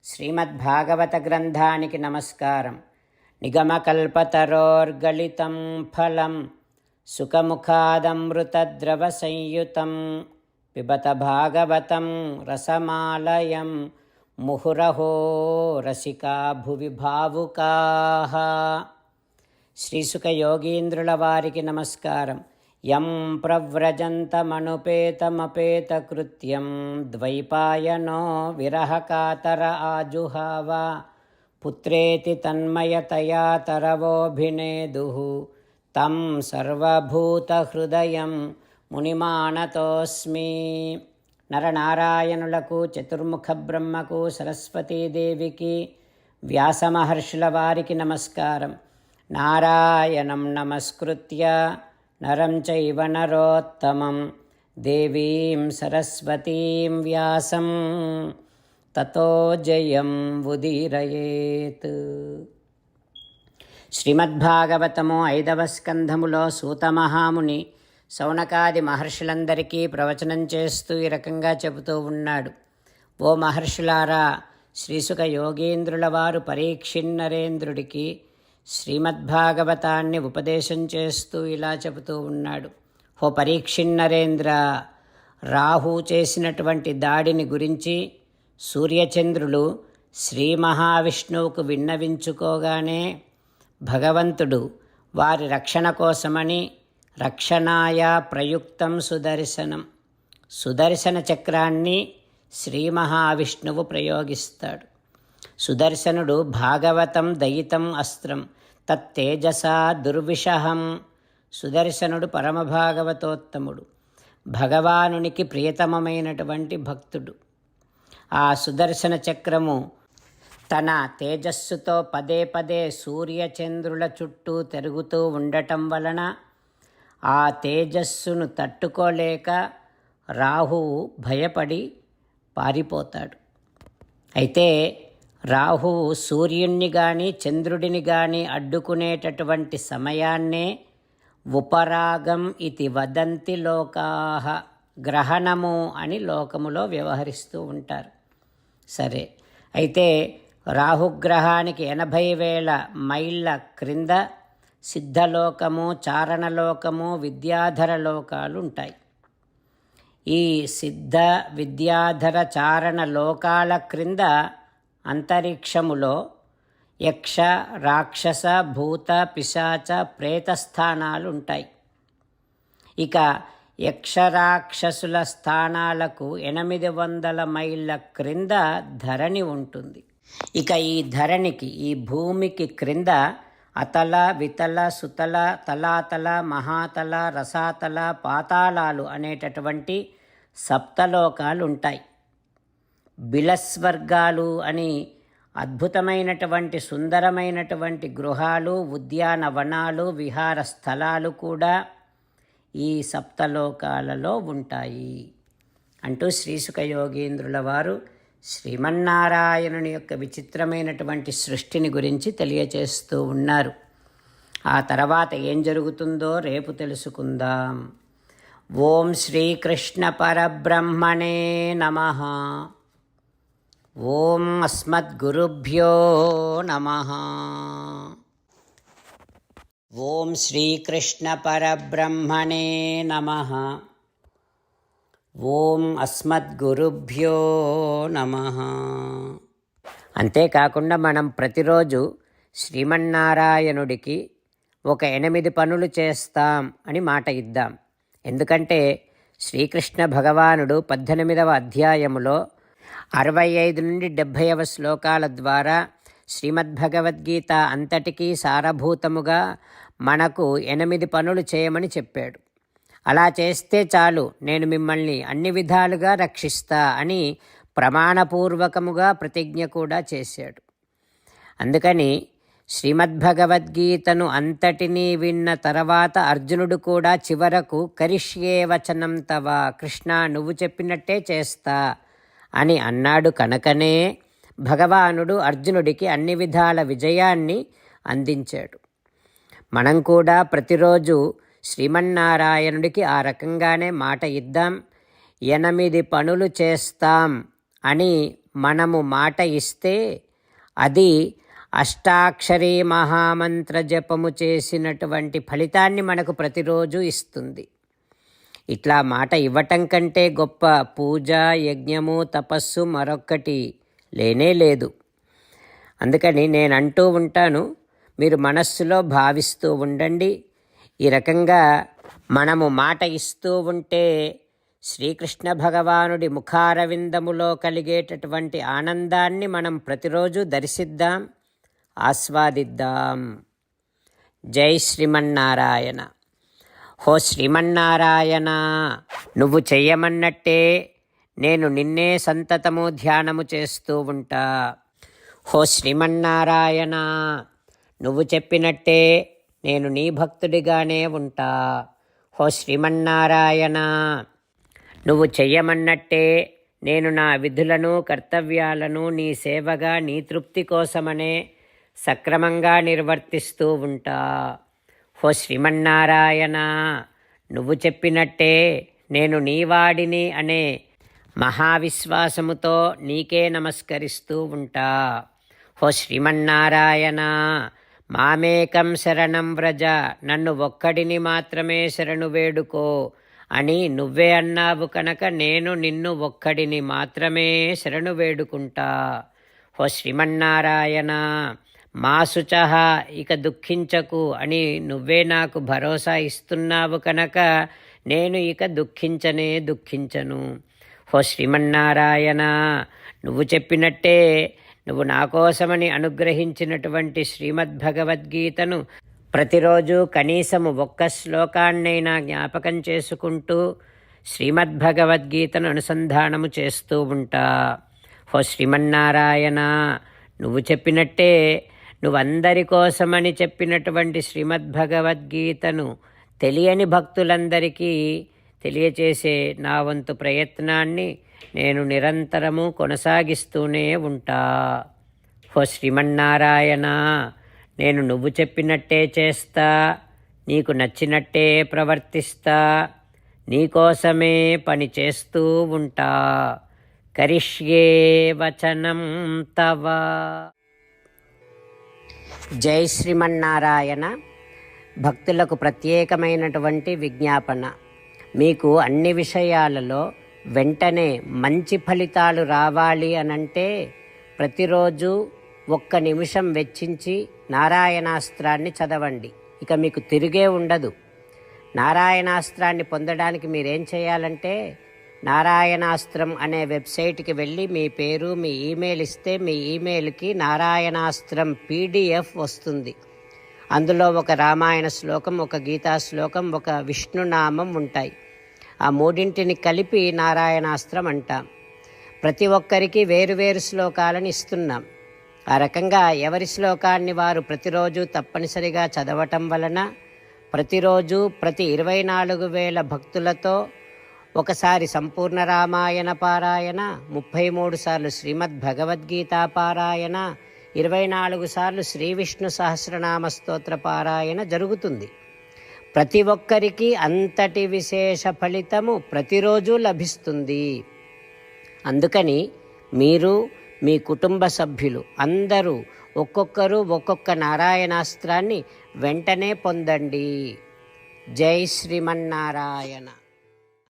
శ్రీమద్భాగవత గ్రంథానికి నమస్కారం. నిగమకల్పతరోర్గళితం ఫలం సుఖముఖాదమృతద్రవ సంయుతం పిబత భాగవతం రసమాలయం ముహురహో రసికా భువి భావుకాః. శ్రీసుఖ యోగీంద్రుల వారికి నమస్కారం. యం ప్రవ్రజంతమనుపేతమపేతకృత్యం ద్వైపాయనో విరహకాతర ఆజుహావ పుత్రేతి తన్మయతయా తరవోభినేదుః తం సర్వభూతహృదయం మునిమానతోస్మి. నరనారాయణులకు, చతుర్ముఖ బ్రహ్మకు, సరస్వతీదేవికి, వ్యాసమహర్షుల వారికి నమస్కారం. నారాయణం నమస్కృత్య నరం చైవ నరోత్తమం దేవీం సరస్వతీం వ్యాసం తతో జయం ఉదీరయేత్. శ్రీమద్భాగవతము 5వ స్కంధములో సూతమహాముని శౌనకాది మహర్షులందరికీ ప్రవచనం చేస్తూ ఈ రకంగా చెబుతూ ఉన్నాడు. ఓ మహర్షులారా, శ్రీసుఖ యోగీంద్రుల వారు పరీక్షిన్నరేంద్రుడికి శ్రీమద్భాగవతాన్ని ఉపదేశం చేస్తూ ఇలా చెబుతూ ఉన్నాడు. ఓ పరీక్షిన్నరేంద్ర, రాహు చేసినటువంటి దాడిని గురించి సూర్యచంద్రులు శ్రీ మహావిష్ణువుకు విన్నవించుకోగానే భగవంతుడు వారి రక్షణ కోసమని రక్షణాయ ప్రయుక్తం సుదర్శనం, సుదర్శన చక్రాన్ని శ్రీ మహావిష్ణువు ప్రయోగిస్తాడు. సుదర్శనుడు భాగవతం దయితం అస్త్రం తత్తేజసా దుర్విషహం. సుదర్శనుడు పరమభాగవతోత్తముడు, భగవానునికి ప్రియతమమైనటువంటి భక్తుడు. ఆ సుదర్శన చక్రము తన తేజస్సుతో పదే పదే సూర్యచంద్రుల చుట్టూ తిరుగుతూ ఉండటం వలన ఆ తేజస్సును తట్టుకోలేక రాహువు భయపడి పారిపోతాడు. అయితే రాహువు సూర్యుణ్ణి కానీ చంద్రుడిని కానీ అడ్డుకునేటటువంటి సమయాన్నే ఉపరాగం ఇది వదంతి లోకాః, గ్రహణము అని లోకములో వ్యవహరిస్తూ ఉంటారు. సరే, అయితే రాహుగ్రహానికి 80,000 మైళ్ళ క్రింద సిద్ధలోకము, చారణలోకము, విద్యాధర లోకాలు ఉంటాయి. ఈ సిద్ధ, విద్యాధర, చారణ లోకాల క్రింద అంతరిక్షములో యక్ష, రాక్షస, భూత, పిశాచ, ప్రేతస్థానాలు ఉంటాయి. ఇక యక్షరాక్షసుల స్థానాలకు 800 మైళ్ళ క్రింద ధరణి ఉంటుంది. ఇక ఈ ధరణికి, ఈ భూమికి క్రింద అతల, వితల, సుతల, తలాతల, మహాతల, రసాతల, పాతాళాలు అనేటటువంటి సప్తలోకాలు ఉంటాయి. బిలస్వర్గాలు అని అద్భుతమైనటువంటి సుందరమైనటువంటి గృహాలు, ఉద్యానవనాలు, విహార స్థలాలు కూడా ఈ సప్తలోకాలలో ఉంటాయి అంటూ శ్రీసుఖ యోగీంద్రుల వారు శ్రీమన్నారాయణుని యొక్క విచిత్రమైనటువంటి సృష్టిని గురించి తెలియచేస్తూ ఉన్నారు. ఆ తర్వాత ఏం జరుగుతుందో రేపు తెలుసుకుందాం. ఓం శ్రీకృష్ణ పరబ్రహ్మణే నమః. ఓం అస్మద్గురుభ్యో నమః. ఓం శ్రీకృష్ణ పరబ్రహ్మణే నమః. ఓం అస్మద్గురుభ్యో నమః. అంతేకాకుండా మనం ప్రతిరోజు శ్రీమన్నారాయణుడికి ఒక 8 పనులు చేస్తాం అని మాట ఇద్దాం. ఎందుకంటే శ్రీకృష్ణ భగవానుడు 18వ అధ్యాయములో 65 నుండి 70వ శ్లోకాల ద్వారా శ్రీమద్భగవద్గీత అంతటికీ సారభూతముగా మనకు 8 పనులు చేయమని చెప్పాడు. అలా చేస్తే చాలు, నేను మిమ్మల్ని అన్ని విధాలుగా రక్షిస్తా అని ప్రమాణపూర్వకముగా ప్రతిజ్ఞ కూడా చేశాడు. అందుకని శ్రీమద్భగవద్గీతను అంతటినీ విన్న తర్వాత అర్జునుడు కూడా చివరకు కరిష్యే వచనం తవ, కృష్ణ నువ్వు చెప్పినట్టే చేస్తా అని అన్నాడు. కనుకనే భగవానుడు అర్జునుడికి అన్ని విధాల విజయాన్ని అందించాడు. మనం కూడా ప్రతిరోజు శ్రీమన్నారాయణుడికి ఆ రకంగానే మాట ఇద్దాం. 8 పనులు చేస్తాం అని మనము మాట ఇస్తే అది అష్టాక్షరీ మహామంత్ర జపము చేసినటువంటి ఫలితాన్ని మనకు ప్రతిరోజు ఇస్తుంది. ఇట్లా మాట ఇవ్వటం కంటే గొప్ప పూజ, యజ్ఞము, తపస్సు మరొక్కటి లేనే లేదు. అందుకని నేను అంటూ ఉంటాను, మీరు మనస్సులో భావిస్తూ ఉండండి. ఈ రకంగా మనము మాట ఇస్తూ ఉంటే శ్రీకృష్ణ భగవానుడి ముఖారవిందములో కలిగేటటువంటి ఆనందాన్ని మనం ప్రతిరోజు దర్శిద్దాం, ఆస్వాదిద్దాం. జై శ్రీమన్నారాయణ. హో శ్రీమన్నారాయణ, నువ్వు చెయ్యమన్నట్టే నేను నిన్నే సంతతము ధ్యానము చేస్తూ ఉంటా. హో శ్రీమన్నారాయణ, నువ్వు చెప్పినట్టే నేను నీ భక్తుడిగానే ఉంటా. హో శ్రీమన్నారాయణ, నువ్వు చెయ్యమన్నట్టే నేను నా విధులను, కర్తవ్యాలను నీ సేవగా, నీ తృప్తి కోసమనే సక్రమంగా నిర్వర్తిస్తూ ఉంటా. హో శ్రీమన్నారాయణ, నువ్వు చెప్పినట్టే నేను నీవాడిని అనే మహావిశ్వాసముతో నీకే నమస్కరిస్తూ ఉంటా. హో శ్రీమన్నారాయణ, మామేకం శరణం వ్రజ, నన్ను ఒక్కడిని మాత్రమే శరణు వేడుకో అని నువ్వే అన్నావు కనుక నేను నిన్ను ఒక్కడిని మాత్రమే శరణు వేడుకుంటా. హో శ్రీమన్నారాయణ, మా శుచః, ఇక దుఃఖించకు అని నువ్వే నాకు భరోసా ఇస్తున్నావు కనుక నేను ఇక దుఃఖించను. హో శ్రీమన్నారాయణ, నువ్వు చెప్పినట్టే నువ్వు నా కోసమని అనుగ్రహించినటువంటి శ్రీమద్భగవద్గీతను ప్రతిరోజు కనీసము ఒక్క శ్లోకాన్నైనా జ్ఞాపకం చేసుకుంటూ శ్రీమద్భగవద్గీతను అనుసంధానము చేస్తూ ఉంటా. హో శ్రీమన్నారాయణ, నువ్వు చెప్పినట్టే నువ్వందరి కోసమని చెప్పినటువంటి శ్రీమద్భగవద్గీతను తెలియని భక్తులందరికీ తెలియచేసే నా వంతు ప్రయత్నాన్ని నేను నిరంతరము కొనసాగిస్తూనే ఉంటా. హో శ్రీమన్నారాయణ, నేను నువ్వు చెప్పినట్టే చేస్తా, నీకు నచ్చినట్టే ప్రవర్తిస్తా, నీకోసమే పని చేస్తూ ఉంటా. కరిష్యే వచనం తవ. జై శ్రీమన్నారాయణ. భక్తులకు ప్రత్యేకమైనటువంటి విజ్ఞాపన. మీకు అన్ని విషయాలలో వెంటనే మంచి ఫలితాలు రావాలి అనంటే ప్రతిరోజు 1 నిమిషం వెచ్చించి నారాయణాస్త్రాన్ని చదవండి. ఇక మీకు తిరిగే ఉండదు. నారాయణాస్త్రాన్ని పొందడానికి మీరేం చేయాలంటే నారాయణాస్త్రం అనే వెబ్సైట్కి వెళ్ళి మీ పేరు, మీ ఈమెయిల్ ఇస్తే మీ ఈమెయిల్కి నారాయణాస్త్రం PDF వస్తుంది. అందులో ఒక రామాయణ శ్లోకం, ఒక గీతా శ్లోకం, ఒక విష్ణునామం ఉంటాయి. ఆ మూడింటిని కలిపి నారాయణాస్త్రం అంటాం. ప్రతి ఒక్కరికి వేరువేరు శ్లోకాలను ఇస్తున్నాం. ఆ రకంగా ఎవరి శ్లోకాన్ని వారు ప్రతిరోజు తప్పనిసరిగా చదవటం వలన ప్రతిరోజు ప్రతి 24,000 భక్తులతో ఒకసారి సంపూర్ణ రామాయణ పారాయణ, 33 సార్లు శ్రీమద్ భగవద్గీత పారాయణ, 24 సార్లు శ్రీ విష్ణు సహస్రనామ స్తోత్ర పారాయణ జరుగుతుంది. ప్రతి ఒక్కరికి అంతటి విశేష ఫలితము ప్రతిరోజు లభిస్తుంది. అందుకని మీరు, మీ కుటుంబ సభ్యులు అందరూ ఒక్కొక్కరు ఒక్కొక్క నారాయణాస్త్రాన్ని వెంటనే పొందండి. జై శ్రీమన్నారాయణ.